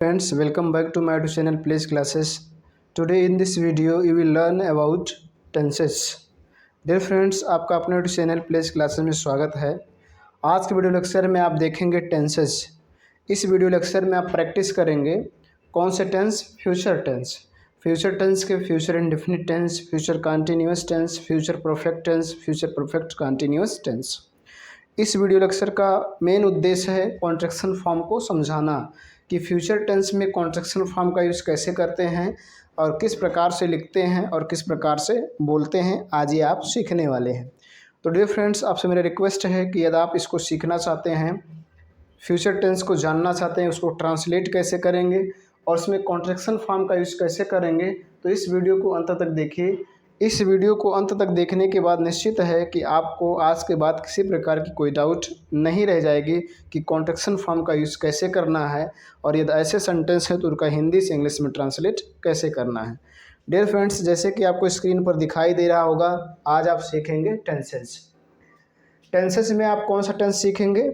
Friends, welcome back to my YouTube channel Place Classes. Today in this video you will learn about tenses. Dear friends, आपका अपने YouTube channel Place Classes में स्वागत है। आज के video lecture में आप देखेंगे टेंसेस। इस वीडियो लेक्चर में आप प्रैक्टिस करेंगे कौन से tense, future tense. Future tense के future indefinite tense, future continuous tense, future perfect tense, future perfect continuous tense. इस वीडियो लेक्चर का मेन उद्देश्य है कॉन्ट्रैक्शन फॉर्म को समझाना कि फ्यूचर टेंस में कॉन्ट्रैक्शन फॉर्म का यूज़ कैसे करते हैं और किस प्रकार से लिखते हैं और किस प्रकार से बोलते हैं। आज ये आप सीखने वाले हैं। तो डियर फ्रेंड्स, आपसे मेरा रिक्वेस्ट है कि यदि आप इसको सीखना चाहते हैं, फ्यूचर टेंस को जानना चाहते हैं, उसको ट्रांसलेट कैसे करेंगे और उसमें कॉन्ट्रैक्शन फॉर्म का यूज़ कैसे करेंगे, तो इस वीडियो को अंत तक देखिए। इस वीडियो को अंत तक देखने के बाद निश्चित है कि आपको आज के बाद किसी प्रकार की कोई डाउट नहीं रह जाएगी कि कॉन्ट्रैक्शन फॉर्म का यूज़ कैसे करना है और यदि ऐसे सेंटेंस है तो उनका हिंदी से इंग्लिश में ट्रांसलेट कैसे करना है। डियर फ्रेंड्स, जैसे कि आपको स्क्रीन पर दिखाई दे रहा होगा, आज आप सीखेंगे टेंसेस। टेंसेस में आप कौन सा टेंस सीखेंगे?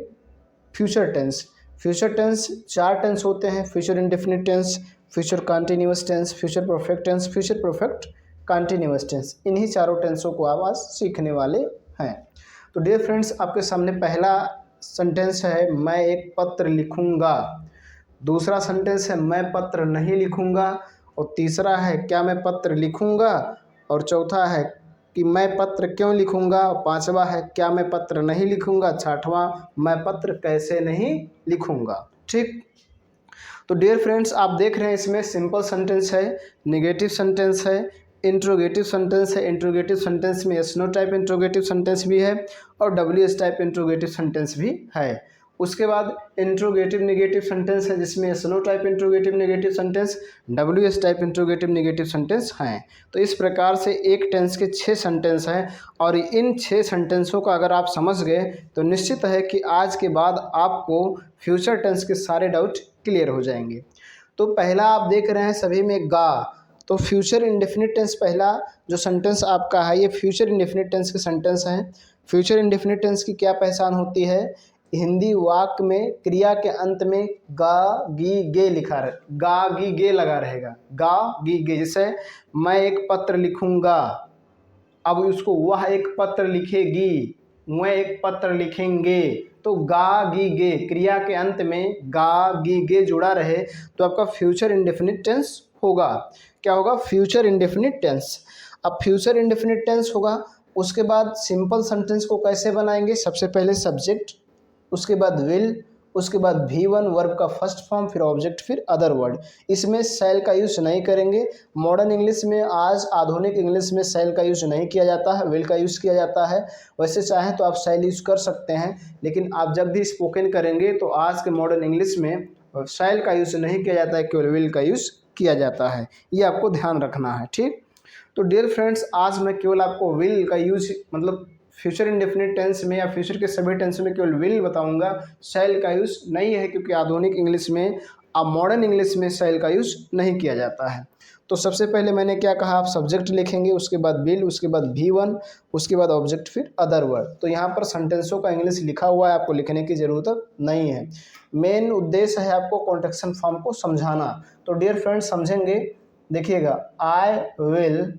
Future tense. Future tense 4 tense होते हैं: future indefinite tense, future continuous tense, future perfect tense, future perfect continuous tense. इन्हीं चारों टेंसों को आप आज सीखने वाले हैं। तो डियर फ्रेंड्स, आपके सामने पहला सेंटेंस है मैं एक पत्र लिखूंगा। दूसरा सेंटेंस है मैं पत्र नहीं लिखूंगा। और तीसरा है क्या मैं पत्र लिखूंगा। और चौथा है कि मैं पत्र क्यों लिखूंगा। और पांचवा है क्या मैं पत्र नहीं लिखूंगा। छठवां मैं पत्र कैसे नहीं लिखूंगा। ठीक, तो डियर फ्रेंड्स, आप देख रहे हैं इसमें सिंपल सेंटेंस है, नेगेटिव सेंटेंस है, इंट्रोगेटिव सेंटेंस है। इंट्रोगेटिव सेंटेंस में yes no type interrogative sentence भी है और W S type interrogative sentence भी है। उसके बाद इंट्रोगेटिव नेगेटिव सेंटेंस है जिसमें yes no type interrogative negative sentence, W S type interrogative negative sentence हैं। तो इस प्रकार से एक टेंस के 6 सेंटेंस हैं और इन 6 सेंटेंसों का अगर आप समझ गए तो निश्चित है कि आज के बाद आपको फ्यूचर टेंस के सारे डाउट क्लियर हो जाएंगे। तो पहला आप देख रहे हैं सभी में गा, तो फ्यूचर इंडेफिनिट टेंस पहला जो सेंटेंस आपका है ये फ्यूचर इंडेफिनिट टेंस के सेंटेंस हैं। फ्यूचर इंडेफिनिट टेंस की क्या पहचान होती है? हिंदी वाक्य में क्रिया के अंत में गा गी गे लिखा रहे, गा गी गे लगा रहेगा, गा गी गे। जैसे मैं एक पत्र लिखूंगा, अब उसको वह एक पत्र लिखेगी, वह एक पत्र लिखेंगे। तो गा गी गे क्रिया के अंत में गा गी गे जुड़ा रहे तो आपका फ्यूचर इंडेफिनिट टेंस होगा। क्या होगा? Future indefinite tense. अब फ्यूचर इंडेफिनिट टेंस होगा, उसके बाद सिंपल सेंटेंस को कैसे बनाएंगे? सबसे पहले सब्जेक्ट, उसके बाद विल, उसके बाद V1 वर्ब का फर्स्ट फॉर्म, फिर ऑब्जेक्ट, फिर अदर वर्ड। इसमें शैल का यूज नहीं करेंगे। मॉडर्न इंग्लिश में, आज आधुनिक इंग्लिश में शैल का यूज नहीं किया जाता है, विल का यूज़ किया जाता है। वैसे चाहें तो आप शैल यूज कर सकते हैं, लेकिन आप जब भी स्पोकन करेंगे तो आज के मॉडर्न इंग्लिश में शैल का यूज नहीं किया जाता है, केवल विल का यूज़ किया जाता है। ये आपको ध्यान रखना है। ठीक, तो डियर फ्रेंड्स, आज मैं केवल आपको विल का यूज, मतलब फ्यूचर इंडेफिनिट टेंस में या फ्यूचर के सभी टेंस में केवल विल बताऊंगा, शैल का यूज़ नहीं है, क्योंकि आधुनिक इंग्लिश में, अब मॉडर्न इंग्लिश में शैल का यूज़ नहीं किया जाता है। तो सबसे पहले मैंने क्या कहा, आप सब्जेक्ट लिखेंगे, उसके बाद विल, उसके बाद V1, उसके बाद ऑब्जेक्ट, फिर अदर वर्ड। तो यहाँ पर सेंटेंसों का इंग्लिश लिखा हुआ है, आपको लिखने की ज़रूरत नहीं है। मेन उद्देश्य है आपको कॉन्ट्रैक्शन फॉर्म को समझाना। तो डियर फ्रेंड्स, समझेंगे, देखिएगा, आई विल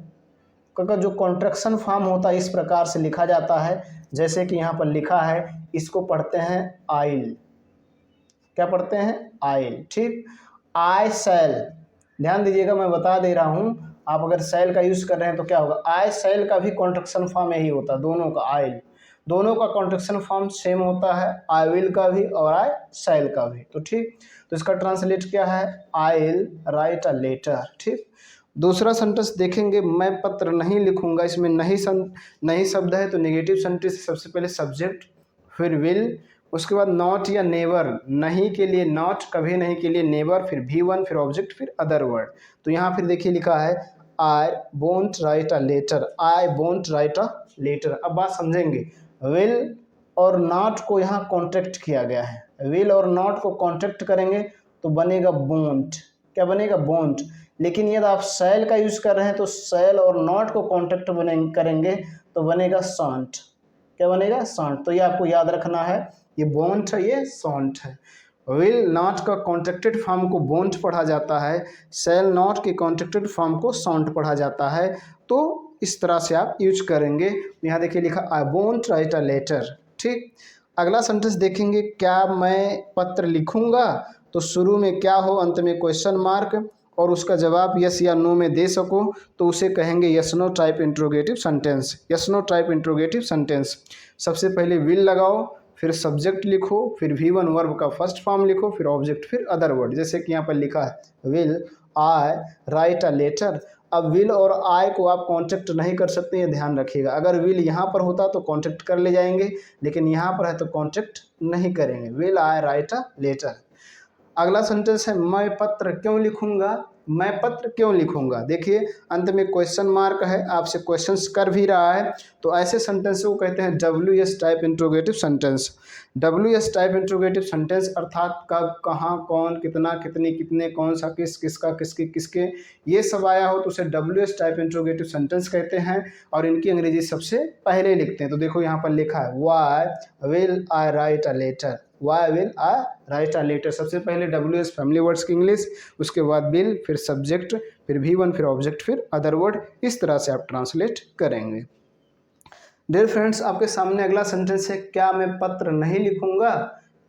का जो कॉन्ट्रैक्शन फॉर्म होता है इस प्रकार से लिखा जाता है, जैसे कि यहाँ पर लिखा है, इसको पढ़ते हैं आइल। क्या पढ़ते हैं? आइल। ठीक, आई शैल, ध्यान दीजिएगा, मैं बता दे रहा हूँ, आप अगर शैल का यूज कर रहे हैं तो क्या होगा, आई शैल का भी कॉन्ट्रैक्शन फॉर्म यही होता है, दोनों का, आइल दोनों का कॉन्ट्रैक्शन फॉर्म सेम होता है, आई विल का भी और आई शैल का भी। तो ठीक, तो इसका ट्रांसलेट क्या है? I will write a letter. ठीक, दूसरा सेंटेंस देखेंगे, मैं पत्र नहीं लिखूंगा। इसमें नहीं शब्द है, तो नेगेटिव सेंटेंस सबसे पहले सब्जेक्ट, फिर विल, उसके बाद नॉट या नेवर, नहीं के लिए नॉट, कभी नहीं के लिए नेवर, फिर V1, फिर ऑब्जेक्ट, फिर अदर वर्ड। तो यहाँ फिर देखिए लिखा है I won't write a letter, I won't write a letter. अब बात समझेंगे, विल और नॉट को यहाँ कॉन्ट्रैक्ट किया गया है, विल और नॉट को कॉन्ट्रैक्ट करेंगे तो बनेगा वोंट। क्या बनेगा? वोंट। लेकिन यदि आप शैल का यूज कर रहे हैं तो शैल और नॉट को कॉन्ट्रैक्ट करेंगे तो बनेगा शॉन्ट। क्या बनेगा? शॉन्ट। तो ये आपको याद रखना है, ये वोंट है, ये शॉन्ट है। विल नॉट का कॉन्ट्रैक्टेड फॉर्म को वोंट पढ़ा जाता है, शैल नॉट के कॉन्ट्रैक्टेड फॉर्म को शॉन्ट पढ़ा जाता है। तो इस तरह से आप यूज करेंगे। यहाँ देखिए लिखा I won't write a letter. ठीक, अगला सेंटेंस देखेंगे, क्या मैं पत्र लिखूंगा। तो शुरू में क्या हो, अंत में क्वेश्चन मार्क, और उसका जवाब यस या नो में दे सको तो उसे कहेंगे yes no type interrogative sentence. Yes no type interrogative sentence, सबसे पहले विल लगाओ, फिर सब्जेक्ट लिखो, फिर V1 वर्ब का फर्स्ट फॉर्म लिखो, फिर ऑब्जेक्ट, फिर अदर वर्ड। जैसे कि यहाँ पर लिखा है will I write a letter. अब विल और आई को आप कॉन्ट्रैक्ट नहीं कर सकते, ये ध्यान रखिएगा। अगर विल यहाँ पर होता तो कॉन्ट्रैक्ट कर ले जाएंगे, लेकिन यहाँ पर है तो कॉन्ट्रैक्ट नहीं करेंगे। Will I write a letter. अगला सेंटेंस है मैं पत्र क्यों लिखूंगा। मैं पत्र क्यों लिखूंगा, देखिए अंत में क्वेश्चन मार्क है, आपसे क्वेश्चंस कर भी रहा है। तो ऐसे सेंटेंस को कहते हैं WS type interrogative sentence. WS type interrogative sentence अर्थात कब, कहाँ, कौन, कितना, कितनी, कितने, कौन सा, किस, किसका, किसके, किसके, ये सब आया हो तो उसे WS टाइप इंट्रोगेटिव सेंटेंस कहते हैं। और इनकी अंग्रेजी सबसे पहले लिखते हैं। तो देखो यहाँ पर लिखा है why will I write a letter. Why will I write a letter, सबसे पहले WS फैमिली वर्ड्स की इंग्लिश, उसके बाद विल, फिर सब्जेक्ट, फिर V1, फिर ऑब्जेक्ट, फिर अदर वर्ड। इस तरह से आप ट्रांसलेट करेंगे। डियर फ्रेंड्स, आपके सामने अगला सेंटेंस है, क्या मैं पत्र नहीं लिखूंगा।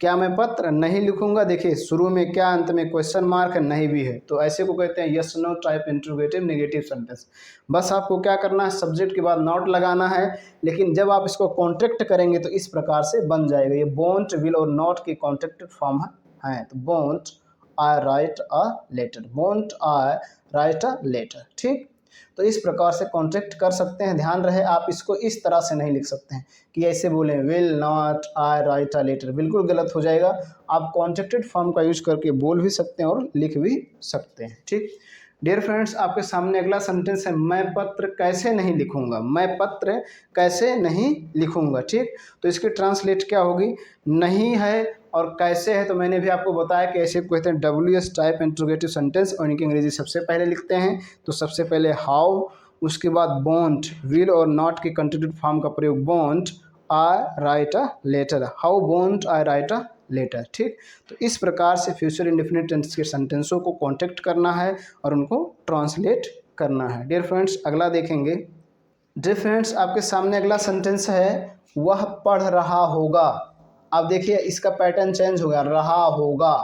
क्या मैं पत्र नहीं लिखूंगा, देखिए शुरू में क्या, अंत में क्वेश्चन मार्क है, नहीं भी है, तो ऐसे को कहते हैं yes no type interrogative negative sentence. बस आपको क्या करना है, सब्जेक्ट के बाद नॉट लगाना है, लेकिन जब आप इसको कॉन्ट्रैक्ट करेंगे तो इस प्रकार से बन जाएगा। ये वोंट, विल और नॉट के कॉन्ट्रैक्टेड फॉर्म है। तो won't I write a letter, won't I write a letter. ठीक, तो इस प्रकार से कॉन्ट्रैक्ट कर सकते हैं। ध्यान रहे आप इसको इस तरह से नहीं लिख सकते हैं कि ऐसे बोलें will not I write a letter, बिल्कुल गलत हो जाएगा। आप कॉन्ट्रैक्टेड फॉर्म का यूज करके बोल भी सकते हैं और लिख भी सकते हैं। ठीक, डियर फ्रेंड्स, आपके सामने अगला सेंटेंस है, मैं पत्र कैसे नहीं लिखूंगा। मैं पत्र कैसे नहीं लिखूंगा। ठीक, तो इसकी ट्रांसलेट क्या होगी, नहीं है और कैसे है, तो मैंने भी आपको बताया कि ऐसे कहते हैं WS टाइप इंट्रोगेटिव सेंटेंस, और इनकी अंग्रेजी सबसे पहले लिखते हैं। तो सबसे पहले हाउ, उसके बाद वोंट, विल और नॉट के कंट्रीब्यूट फॉर्म का प्रयोग, won't I write a letter, how won't I write a letter. ठीक, तो इस प्रकार से फ्यूचर इंडेफिनिट टेंस के सेंटेंसों को कॉन्ट्रैक्ट करना है और उनको ट्रांसलेट करना है। डियर फ्रेंड्स, अगला देखेंगे। डियर फ्रेंड्स, आपके सामने अगला सेंटेंस है, वह पढ़ रहा होगा। अब देखिए इसका पैटर्न चेंज हो गया, रहा होगा,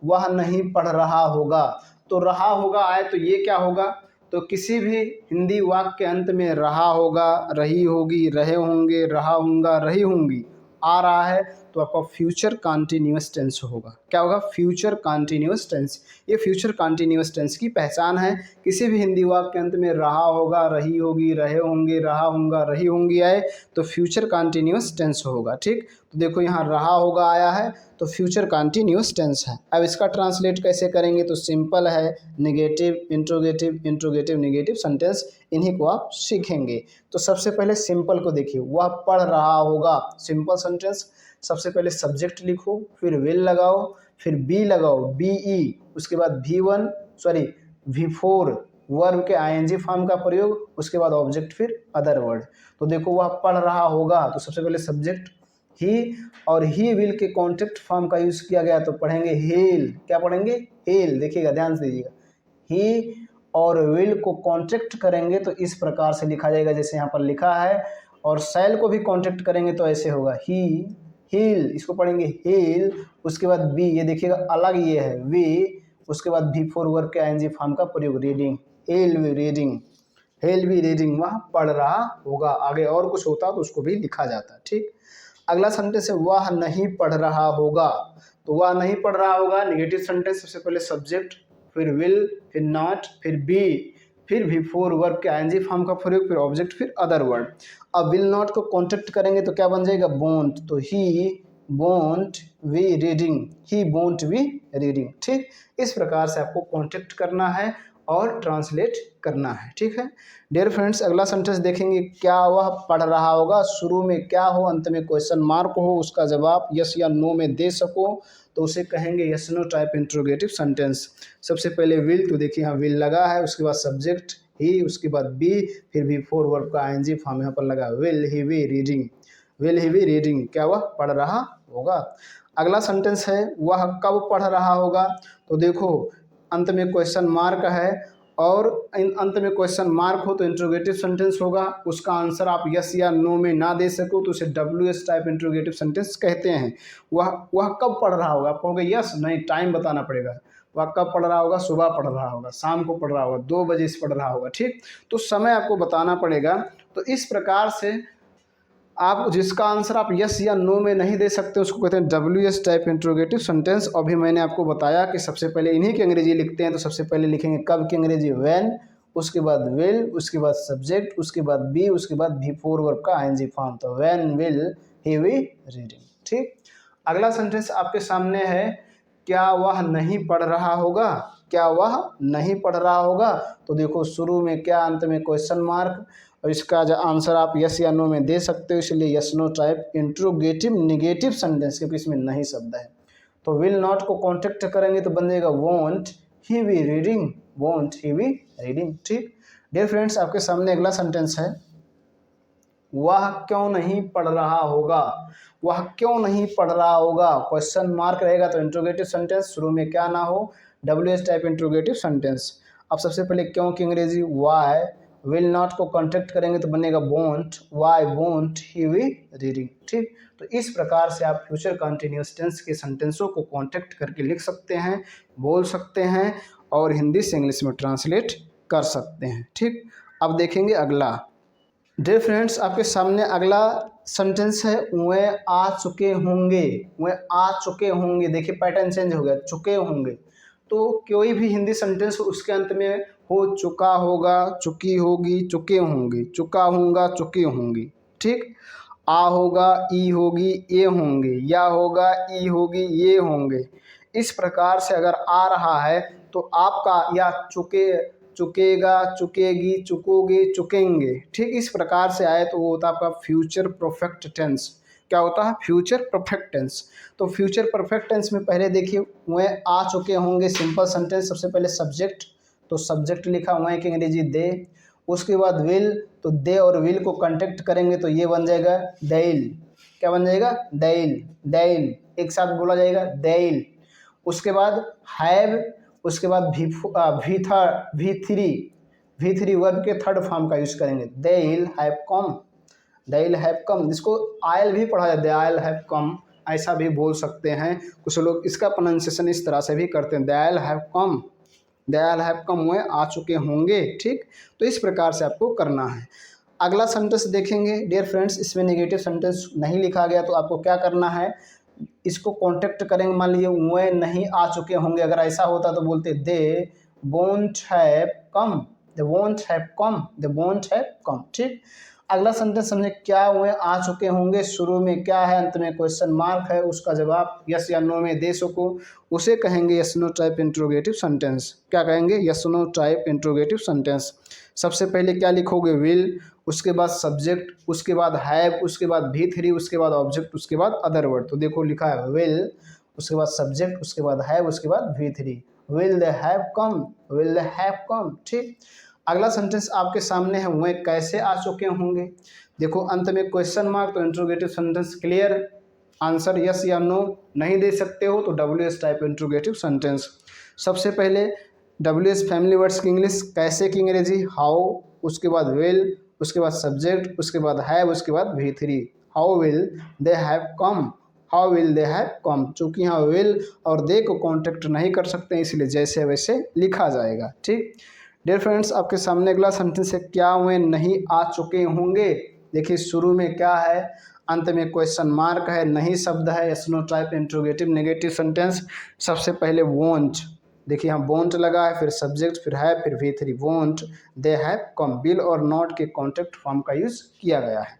वह नहीं पढ़ रहा होगा। तो रहा होगा आए तो ये क्या होगा, तो किसी भी हिंदी वाक्य के अंत में रहा होगा, रही होगी, रहे होंगे, रहा होगा, रही होंगी आ रहा है तो आपका फ्यूचर कॉन्टिन्यूअस टेंस होगा। क्या होगा, फ्यूचर कॉन्टिन्यूअस टेंस। ये फ्यूचर कॉन्टिन्यूअस टेंस की पहचान है। किसी भी हिंदी वाक्य के अंत में रहा होगा, रही होगी, रहे होंगे, रहा होगा, रही होंगी आए तो फ्यूचर कॉन्टिन्यूअस टेंस होगा। ठीक, तो देखो यहाँ रहा होगा आया है तो फ्यूचर कॉन्टिन्यूअस टेंस है। अब इसका ट्रांसलेट कैसे करेंगे, तो सिंपल है, negative interrogative, interrogative negative sentence, इन्हीं को आप सीखेंगे। तो सबसे पहले सिंपल को देखिए, वह पढ़ रहा होगा, सिंपल सेंटेंस। सबसे पहले सब्जेक्ट लिखो, फिर विल लगाओ, फिर बी लगाओ, BE, उसके बाद V4 वर्ब के ING फॉर्म का प्रयोग, उसके बाद ऑब्जेक्ट, फिर अदर वर्ड। तो देखो वह पढ़ रहा होगा तो सबसे पहले सब्जेक्ट ही, और ही विल के कॉन्ट्रैक्ट फॉर्म का यूज किया गया तो पढ़ेंगे हेल। क्या पढ़ेंगे, हेल। देखिएगा, ध्यान से दीजिएगा, ही और विल को कॉन्ट्रैक्ट करेंगे तो इस प्रकार से लिखा जाएगा जैसे यहाँ पर लिखा है, और शैल को भी कॉन्ट्रैक्ट करेंगे तो ऐसे होगा, ही हील, इसको पढ़ेंगे हेल। उसके बाद बी, ये देखिएगा अलग ये है, वी, उसके बाद V4 वर्ब के ING फॉर्म का प्रयोग, reading, he'll be reading, he'll be reading, वह पढ़ रहा होगा। आगे और कुछ होता तो उसको भी लिखा जाता। ठीक, अगला सेंटेंस है, वह नहीं पढ़ रहा होगा। तो वह नहीं पढ़ रहा होगा, नेगेटिव सेंटेंस, सबसे पहले सब्जेक्ट, फिर विल, फिर नॉट, फिर बी, फिर V4 वर्ब के ING फॉर्म का प्रयोग, फिर ऑब्जेक्ट, फिर अदर वर्ड। अब विल नॉट को कॉन्ट्रैक्ट करेंगे तो क्या बन जाएगा, वोंट। तो he won't be reading, he won't be reading. ठीक, इस प्रकार से आपको कॉन्ट्रैक्ट करना है और ट्रांसलेट करना है। ठीक है डियर फ्रेंड्स, अगला सेंटेंस देखेंगे, क्या वह पढ़ रहा होगा। शुरू में क्या हो, अंत में क्वेश्चन मार्क हो, उसका जवाब यस या नो में दे सको तो उसे कहेंगे yes no type interrogative sentence. सबसे पहले विल, तो देखिए यहाँ विल लगा है, उसके बाद सब्जेक्ट ही, उसके बाद बी, फिर V4 वर्ब का ING फॉर्म यहाँ पर लगा, will he be reading, will he be reading, क्या वह पढ़ रहा होगा। अगला सेंटेंस है वह कब पढ़ रहा होगा। तो देखो अंत में क्वेश्चन मार्क है और अंत में क्वेश्चन मार्क हो तो इंट्रोगेटिव सेंटेंस होगा। उसका आंसर आप यस या नो में ना दे सको तो उसे WS टाइप इंट्रोगेटिव सेंटेंस कहते हैं। वह कब पढ़ रहा होगा, आप कहोगे यस, नहीं, टाइम बताना पड़ेगा। वह कब पढ़ रहा होगा, सुबह पढ़ रहा होगा, शाम को पढ़ रहा होगा, 2 बजे से पढ़ रहा होगा, ठीक। तो समय आपको बताना पड़ेगा। तो इस प्रकार से आप जिसका आंसर आप यस या नो में नहीं दे सकते उसको कहते हैं WS टाइप इंट्रोगेटिव सेंटेंस। अभी मैंने आपको बताया कि सबसे पहले इन्हीं की अंग्रेजी लिखते हैं। तो सबसे पहले लिखेंगे कब की अंग्रेजी व्हेन, उसके बाद विल, उसके बाद सब्जेक्ट, उसके बाद बी, उसके बाद बिफोर वर्ब का ING फॉर्म। तो when will he be reading, ठीक। अगला सेंटेंस आपके सामने है क्या वह नहीं पढ़ रहा होगा। क्या वह नहीं पढ़ रहा होगा। तो देखो शुरू में क्या, अंत में क्वेश्चन मार्क, और इसका जो आंसर आप यस या नो में दे सकते हो, इसलिए yes no type interrogative negative sentence, क्योंकि इसमें नहीं शब्द है। तो विल नॉट को कॉन्टेक्ट करेंगे तो बन जाएगा won't he be reading, won't he be reading, ठीक। डियर फ्रेंड्स, आपके सामने अगला सेंटेंस है वह क्यों नहीं पढ़ रहा होगा। वह क्यों नहीं पढ़ रहा होगा, क्वेश्चन मार्क रहेगा तो इंट्रोगेटिव सेंटेंस, शुरू में क्या ना हो, WS टाइप इंट्रोगेटिव सेंटेंस। अब सबसे पहले क्यों की अंग्रेजी वाई, विल नॉट को कॉन्टेक्ट करेंगे तो बनेगा won't, why won't he be reading, ठीक। तो इस प्रकार से आप फ्यूचर कंटिन्यूअस टेंस के सेंटेंसों को कॉन्टेक्ट करके लिख सकते हैं, बोल सकते हैं और हिंदी से इंग्लिश में ट्रांसलेट कर सकते हैं, ठीक। अब देखेंगे अगला। डियर फ्रेंड्स, आपके सामने अगला सेंटेंस है वे आ चुके होंगे। वे आ चुके होंगे, देखिए पैटर्न चेंज हो गया, चुके होंगे। तो कोई भी हिंदी सेंटेंस उसके अंत में हो चुका होगा, चुकी होगी, चुके होंगे, चुका होगा, चुके होंगी, ठीक। आ होगा, ई होगी, ए होंगे, या होगा, ई होगी, ये होंगे। इस प्रकार से अगर आ रहा है तो आपका या चुके, चुकेगा, चुकेगी, चुकोगे, चुकेंगे, ठीक। इस प्रकार से आए तो वो होता है आपका फ्यूचर परफेक्ट टेंस। क्या होता है, फ्यूचर परफेक्ट टेंस। तो फ्यूचर परफेक्ट टेंस में पहले देखिए वे आ चुके होंगे, सिंपल सेंटेंस। सबसे पहले सब्जेक्ट, तो सब्जेक्ट लिखा वे की अंग्रेजी दे। उसके बाद विल, तो दे और विल को कॉन्टेक्ट करेंगे तो ये बन जाएगा देल। क्या बन जाएगा, देल, देल, एक साथ बोला जाएगा देल। उसके बाद हैव, उसके बाद वी थ्री वर्ब के थर्ड फॉर्म का यूज करेंगे, they will have come, they will have come. जिसको आयल भी पढ़ा जाता है, दे आयल हैव कम, ऐसा भी बोल सकते हैं। कुछ लोग इसका प्रोनाउंसिएशन इस तरह से भी करते हैं, they'll have come, they'll have come, वे आ चुके होंगे, ठीक। तो इस प्रकार से आपको करना है। अगला सेंटेंस देखेंगे डियर फ्रेंड्स, इसमें नेगेटिव सेंटेंस नहीं लिखा गया तो आपको क्या करना है, इसको कॉन्टेक्ट करेंगे। मान लीजिए वे नहीं आ चुके होंगे, अगर ऐसा होता तो बोलते they won't have come, they won't have come, they won't have come, ठीक। अगला सेंटेंस समझे, क्या वे आ चुके होंगे, शुरू में क्या है, अंत में क्वेश्चन मार्क है, उसका जवाब यस या नो में दे सको उसे कहेंगे yes no type interrogative sentence. क्या कहेंगे, yes no type interrogative sentence. सबसे पहले क्या लिखोगे, विल, उसके बाद सब्जेक्ट, उसके बाद हैव, उसके बाद V3, उसके बाद ऑब्जेक्ट, उसके बाद अदर वर्ड। तो देखो लिखा है विल, उसके बाद सब्जेक्ट, उसके बाद हैव, उसके बाद V3, will they have come, will they have come, ठीक। अगला सेंटेंस आपके सामने है वे कैसे आ चुके होंगे। देखो अंत में क्वेश्चन मार्क, तो interrogative sentence clear, answer yes या नो नहीं दे सकते हो तो WS टाइप इंट्रोगेटिव सेंटेंस। सबसे पहले WS फैमिली वर्ड्स की इंग्लिश, कैसे की अंग्रेजी हाउ, उसके बाद विल, उसके बाद सब्जेक्ट, उसके बाद हैव, उसके बाद V3, how will they have come, how will they have come. चूँकि यहाँ विल और दे को कॉन्टेक्ट नहीं कर सकते इसलिए जैसे वैसे लिखा जाएगा, ठीक। डियर फ्रेंड्स, आपके सामने अगला सेंटेंस है क्या वे नहीं आ चुके होंगे। देखिए शुरू में क्या है, अंत में क्वेश्चन मार्क है, नहीं शब्द है, yes no type interrogative negative sentence. सबसे पहले वोंट, देखिए यहाँ वोंट लगा है, फिर सब्जेक्ट, फिर है, फिर V3, won't they have come, bill और नॉट के कॉन्टेक्ट फॉर्म का यूज किया गया है,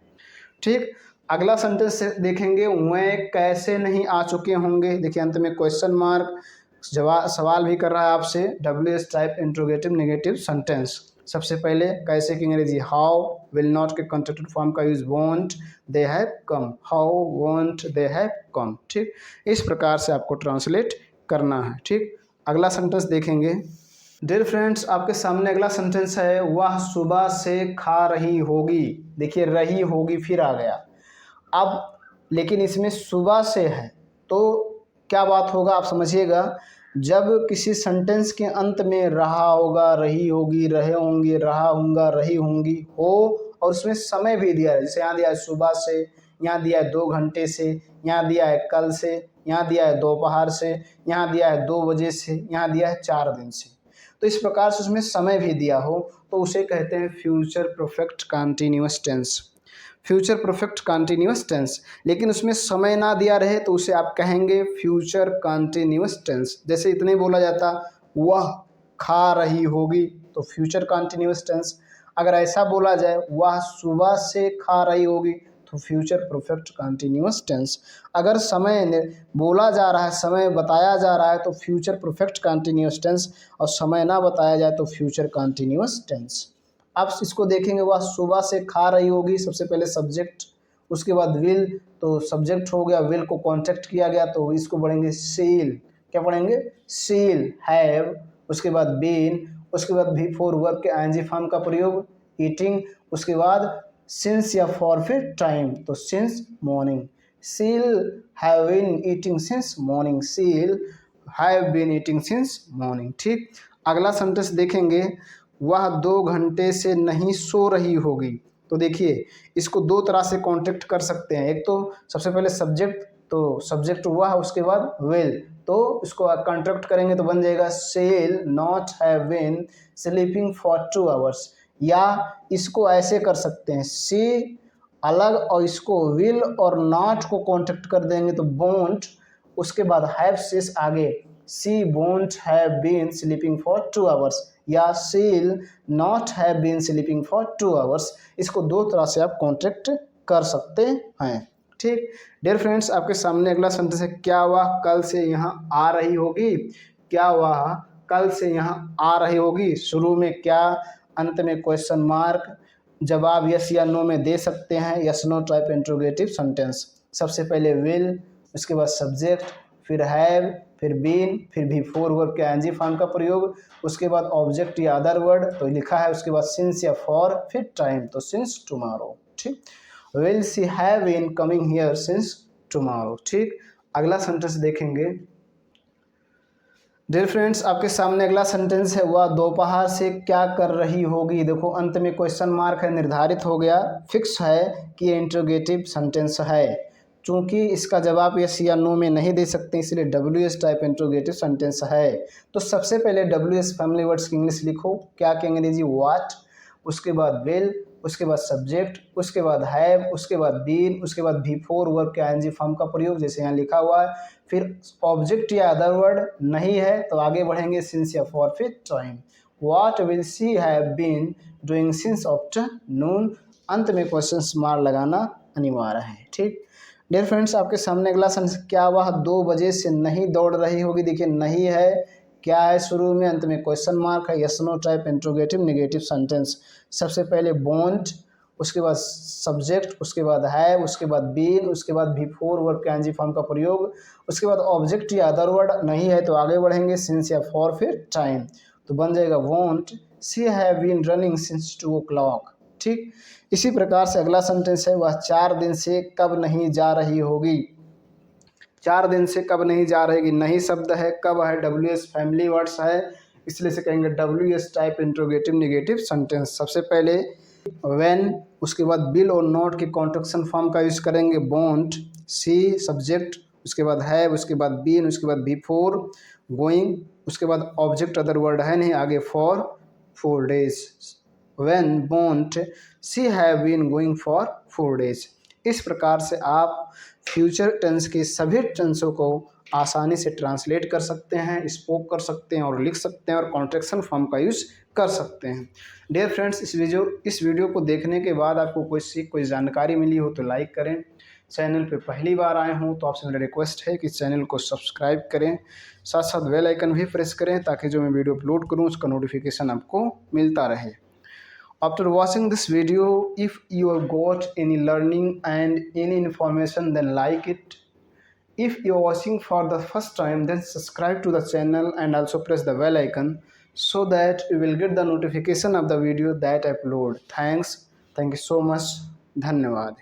ठीक। अगला सेंटेंस देखेंगे वे कैसे नहीं आ चुके होंगे। देखिए अंत में क्वेश्चन मार्क, जवाब सवाल भी कर रहा है आपसे, WS type interrogative negative sentence. सबसे पहले कैसे की अंग्रेजी हाउ, विल नॉट के कॉन्टेक्टेड फॉर्म का use won't they have come, how won't they have come, ठीक। इस प्रकार से आपको ट्रांसलेट करना है, ठीक। अगला सेंटेंस देखेंगे डियर फ्रेंड्स, आपके सामने अगला सेंटेंस है वह सुबह से खा रही होगी। देखिए रही होगी फिर आ गया, अब लेकिन इसमें सुबह से है, तो क्या बात होगा आप समझिएगा, जब किसी सेंटेंस के अंत में रहा होगा, रही होगी, रहे होंगे, रहा होगा, रही होंगी हो और उसमें समय भी दिया है, जैसे यहाँ दिया है सुबह से, यहाँ दिया है 2 घंटे से, यहाँ दिया है कल से, यहाँ दिया है दोपहर से, यहाँ दिया है 2 बजे से, यहाँ दिया है 4 दिन से। तो इस प्रकार से उसमें समय भी दिया हो तो उसे कहते हैं future perfect continuous tense. Future perfect continuous tense, लेकिन उसमें समय ना दिया रहे तो उसे आप कहेंगे फ्यूचर कंटीन्यूअस टेंस। जैसे इतने बोला जाता वह खा रही होगी तो फ्यूचर कंटीन्यूअस टेंस। अगर ऐसा बोला जाए वह सुबह से खा रही होगी तो फ्यूचर परफेक्ट कंटीन्यूअस टेंस। अगर समय बोला जा रहा है, समय बताया जा रहा है तो फ्यूचर परफेक्ट कंटीन्यूअस टेंस, और समय ना बताया जाए तो फ्यूचर कंटीन्यूअस टेंस। आप इसको देखेंगे वह सुबह से खा रही होगी, सबसे पहले सब्जेक्ट, उसके बाद विल, तो सब्जेक्ट हो गया, विल को कॉन्टेक्ट किया गया तो इसको पढ़ेंगे सील। क्या पढ़ेंगे? सील। हैव, उसके बाद बीन, उसके बाद बिफोर वर्ब के आईएनजी फॉर्म का प्रयोग, ईटिंग, उसके बाद सिंस या फॉर फिर टाइम, तो since morning. She'll have been eating since morning, she'll have been eating since morning. ठीक, अगला सेंटेंस देखेंगे, वह 2 घंटे से नहीं सो रही होगी। तो देखिए इसको 2 तरह से कॉन्टेक्ट कर सकते हैं। एक तो सबसे पहले सब्जेक्ट, तो सब्जेक्ट वह, उसके बाद विल, तो इसको कॉन्ट्रैक्ट करेंगे तो बन जाएगा she'll not have been sleeping for 2 hours. या इसको ऐसे कर सकते हैं, सी अलग और इसको विल और नॉट को कॉन्ट्रैक्ट कर देंगे तो वोंट, उसके बाद हैव शेष आगे, she won't have been sleeping for 2 hours या she'll not have been sleeping for 2 hours. इसको 2 तरह से आप कॉन्ट्रैक्ट कर सकते हैं। ठीक, डियर फ्रेंड्स, आपके सामने अगला सेंटेंस है, क्या वह कल से यहाँ आ रही होगी। क्या वह कल से यहाँ आ रही होगी, शुरू में क्या, अंत में क्वेश्चन मार्क, जवाब यस या नो में दे सकते हैं, yes no type interrogative sentence. सबसे पहले विल, उसके बाद सब्जेक्ट, फिर हैव, फिर बीन, फिर बिफोर वर्ब के आईएनजी फॉर्म का प्रयोग, उसके बाद ऑब्जेक्ट या अदर वर्ड तो लिखा है, उसके बाद सिंस या फॉर, फिर टाइम तो सिंस टुमारो। ठीक, will she have been coming here since tomorrow. ठीक, अगला सेंटेंस देखेंगे। डियर फ्रेंड्स, आपके सामने अगला सेंटेंस है, वह दोपहर से क्या कर रही होगी। देखो अंत में क्वेश्चन मार्क है, निर्धारित हो गया, फिक्स है कि ये इंट्रोगेटिव सेंटेंस है। चूंकि इसका जवाब यस या नो में नहीं दे सकते इसलिए WS टाइप इंट्रोगेटिव सेंटेंस है। तो सबसे पहले WS फैमिली वर्ड्स की इंग्लिश लिखो, क्या के अंग्रेजी व्हाट, उसके बाद विल, उसके बाद सब्जेक्ट, उसके बाद हैव, उसके बाद बीन, उसके बाद बिफोर वर्ब के आईएनजी फॉर्म का प्रयोग जैसे यहाँ लिखा हुआ है, फिर ऑब्जेक्ट या अदर वर्ड नहीं है तो आगे बढ़ेंगे सिंस या फॉर, फिर time. What will she have been doing since afternoon, अंत में क्वेश्चन मार्क लगाना अनिवार्य है। ठीक, डियर फ्रेंड्स, आपके सामने अगला सेंटेंस, क्या वह 2 बजे से नहीं दौड़ रही होगी। देखिए नहीं है, क्या है शुरू में, अंत में क्वेश्चन मार्क है, yes no type interrogative negative sentence. सबसे पहले वोंट, उसके बाद सब्जेक्ट, उसके बाद हैव, उसके बाद बीन, उसके बाद बिफोर वर्ब के आईएनजी फॉर्म का प्रयोग, उसके बाद ऑब्जेक्ट या अदर वर्ड नहीं है तो आगे बढ़ेंगे सिंस या फॉर, फिर टाइम तो बन जाएगा won't she have been running since 2 o'clock। ठीक, इसी प्रकार से अगला सेंटेंस है, वह 4 दिन से कब नहीं जा रही होगी। 4 दिन से कब नहीं जा रहेगी, नहीं शब्द है, कब है, WS फैमिली वर्ड्स है, इसलिए से कहेंगे WS type interrogative negative sentence. सबसे पहले व्हेन, उसके बाद विल और नॉट के कॉन्ट्रैक्शन फॉर्म का यूज करेंगे, वोंट, सी सब्जेक्ट, उसके बाद हैव, उसके बाद बीन, उसके बाद बिफोर, गोइंग, उसके बाद ऑब्जेक्ट अदर वर्ड है नहीं, आगे for, 4 days, when won't she have been going for 4 days। इस प्रकार से आप फ्यूचर टेंस के सभी टेंसों को आसानी से ट्रांसलेट कर सकते हैं, स्पोक कर सकते हैं और लिख सकते हैं और कॉन्ट्रैक्शन फॉर्म का यूज़ कर सकते हैं। डियर फ्रेंड्स, इस वीडियो को देखने के बाद आपको कोई जानकारी मिली हो तो लाइक करें। चैनल पे पहली बार आए हों तो आपसे मेरा रिक्वेस्ट है कि चैनल को सब्सक्राइब करें, साथ साथ बेल आइकन भी प्रेस करें ताकि जो मैं वीडियो अपलोड करूँ उसका नोटिफिकेशन आपको मिलता रहे। After watching this video, if you have got any learning and any information, then like it. If you are watching for the first time, then subscribe to the channel and also press the bell icon so that you will get the notification of the video that I upload. Thank you so much. धन्यवाद।